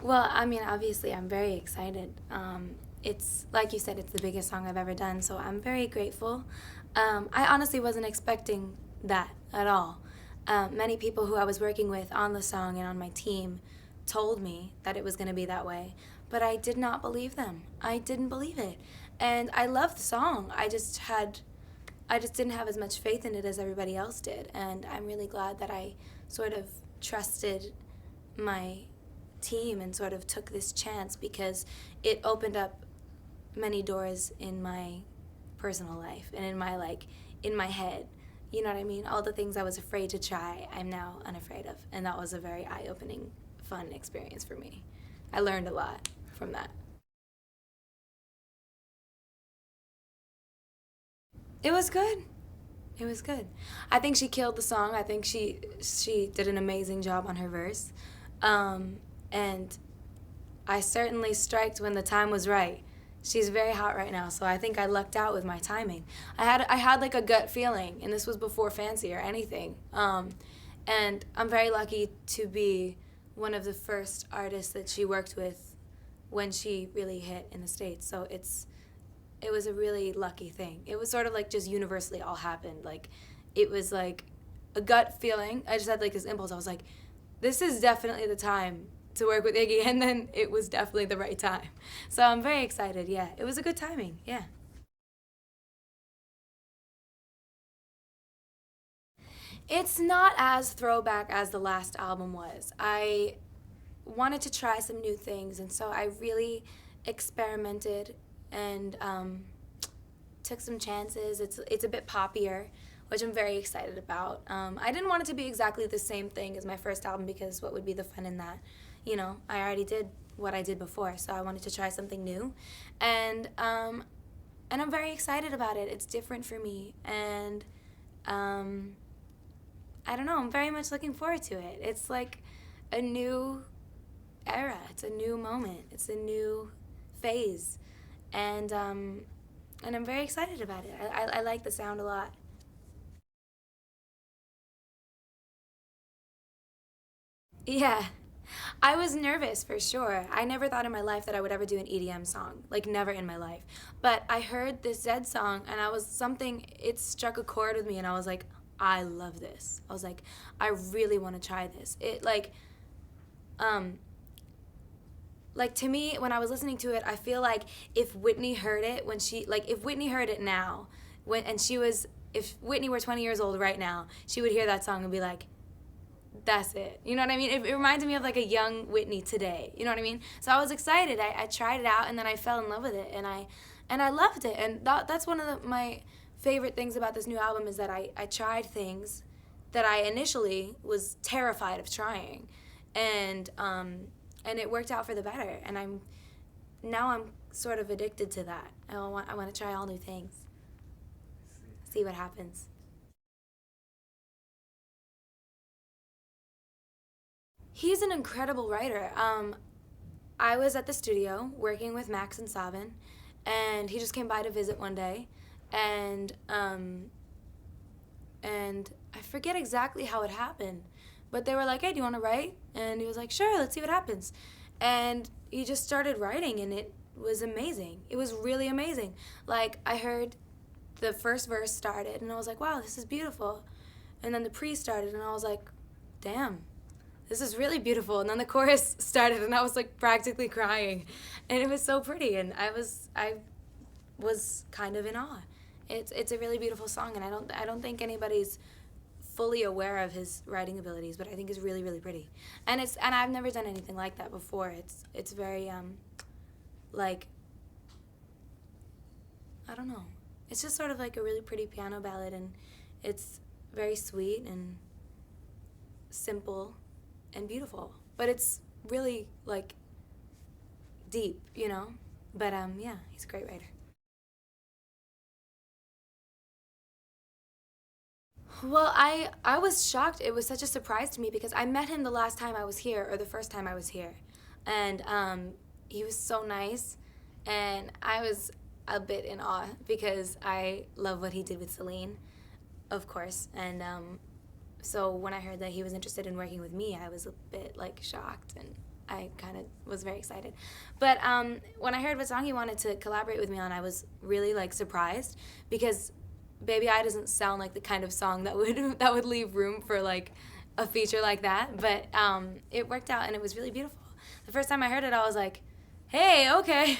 Well, I mean, obviously, I'm very excited. It's like you said, it's the biggest song I've ever done, so I'm very grateful. I honestly wasn't expecting that at all. Many people who I was working with on the song and on my team told me that it was going to be that way, but I did not believe them. I didn't believe it, and I love the song. I just didn't have as much faith in it as everybody else did, and I'm really glad that I sort of trusted my team and sort of took this chance because it opened up many doors in my personal life and in my head. You know what I mean? All the things I was afraid to try, I'm now unafraid of, and that was a very eye-opening, fun experience for me. I learned a lot from that. It was good. It was good. I think she killed the song. I think she did an amazing job on her verse. And I certainly striked when the time was right. She's very hot right now, so I think I lucked out with my timing. I had like a gut feeling, and this was before Fancy or anything. And I'm very lucky to be one of the first artists that she worked with when she really hit in the States. So it was a really lucky thing. It was sort of like just universally all happened. Like it was like a gut feeling. I just had like this impulse. I was like, this is definitely the time to work with Iggy, and then it was definitely the right time. So I'm very excited. Yeah, it was a good timing. Yeah. It's not as throwback as the last album was. I wanted to try some new things, and so I really experimented and took some chances. It's a bit poppier, which I'm very excited about. I didn't want it to be exactly the same thing as my first album because what would be the fun in that? You know, I already did what I did before, so I wanted to try something new, and I'm very excited about it. It's different for me, and um, I don't know. I'm very much looking forward to it. It's like a new era. It's a new moment. It's a new phase, and I'm very excited about it. I like the sound a lot. Yeah, I was nervous for sure. I never thought in my life that I would ever do an EDM song, like never in my life. But I heard this Zed song, and it struck a chord with me, and I was like, I love this. I was like, I really want to try this. Um, like to me, when I was listening to it, I feel like if Whitney heard it if Whitney heard it now, if Whitney were 20 years old right now, she would hear that song and be like, that's it. You know what I mean? It reminded me of like a young Whitney today. You know what I mean? So I was excited. I tried it out and then I fell in love with it and I loved it. And that's one of my favorite things about this new album is that I tried things that I initially was terrified of trying, and it worked out for the better. And I'm sort of addicted to that. I want to try all new things, see what happens. He's an incredible writer. I was at the studio working with Max and Savin, and he just came by to visit one day, and I forget exactly how it happened, but they were like, "Hey, do you want to write?" And he was like, "Sure, let's see what happens." And he just started writing, and it was amazing. It was really amazing. Like I heard the first verse started, and I was like, "Wow, this is beautiful," and then the pre started, and I was like, "Damn, this is really beautiful." And then the chorus started, and I was like practically crying, and it was so pretty, and I was kind of in awe. It's a really beautiful song, and I don't think anybody's fully aware of his writing abilities, but I think it's really really pretty, and I've never done anything like that before. It's very like I don't know. It's just sort of like a really pretty piano ballad, and it's very sweet and simple and beautiful, but it's really like deep, you know. But yeah, he's a great writer. Well, I was shocked. It was such a surprise to me because I met him the last time I was here, or the first time I was here, and he was so nice, and I was a bit in awe because I love what he did with Celine, of course, and so when I heard that he was interested in working with me, I was a bit like shocked, and I kind of was very excited. But when I heard what song he wanted to collaborate with me on, I was really like surprised because Baby I doesn't sound like the kind of song that would that would leave room for like a feature like that. But it worked out and it was really beautiful. The first time I heard it, I was like, hey, okay.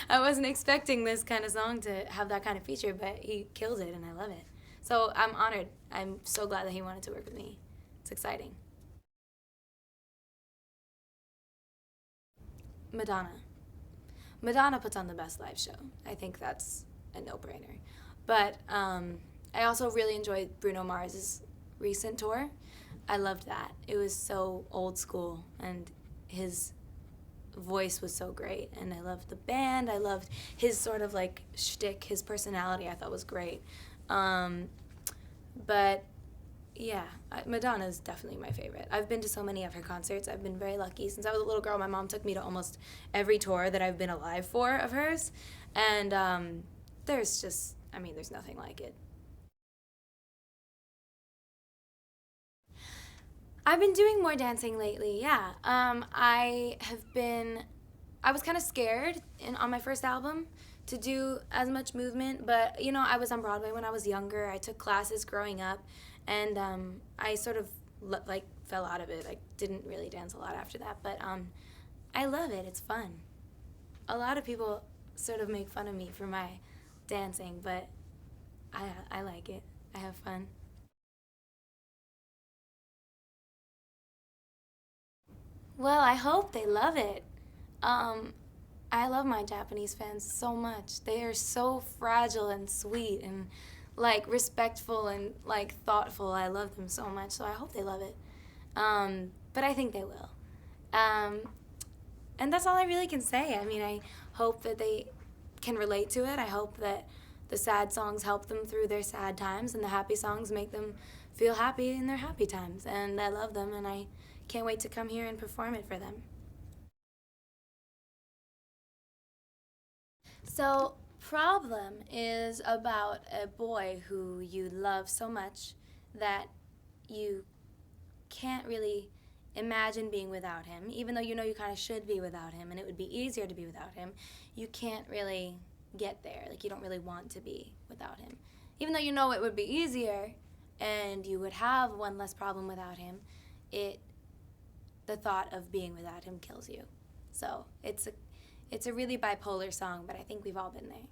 I wasn't expecting this kind of song to have that kind of feature, but he kills it and I love it. So I'm honored. I'm so glad that he wanted to work with me. It's exciting. Madonna. Madonna puts on the best live show. I think that's a no-brainer. But I also really enjoyed Bruno Mars's recent tour. I loved that. It was so old school, and his voice was so great. And I loved the band. I loved his sort of like shtick, his personality. I thought was great. Um, but yeah, Madonna is definitely my favorite. I've been to so many of her concerts. I've been very lucky. Since I was a little girl, my mom took me to almost every tour that I've been alive for of hers. And there's just, I mean, there's nothing like it. I've been doing more dancing lately, yeah. I was kind of scared on my first album to do as much movement, but you know, I was on Broadway when I was younger. I took classes growing up, and I sort of like fell out of it. I didn't really dance a lot after that, but I love it. It's fun. A lot of people sort of make fun of me for my dancing, but I like it. I have fun. Well, I hope they love it. Um, I love my Japanese fans so much. They are so fragile and sweet and like respectful and like thoughtful. I love them so much, so I hope they love it. But I think they will. Um, and that's all I really can say. I mean, I hope that they can relate to it. I hope that the sad songs help them through their sad times, and the happy songs make them feel happy in their happy times. And I love them, and I can't wait to come here and perform it for them. So, Problem is about a boy who you love so much that you can't really imagine being without him, even though you know you kind of should be without him and it would be easier to be without him. You can't really get there. Like, you don't really want to be without him. Even though you know it would be easier and you would have one less problem without him, it the thought of being without him kills you. So, it's a really bipolar song, but I think we've all been there.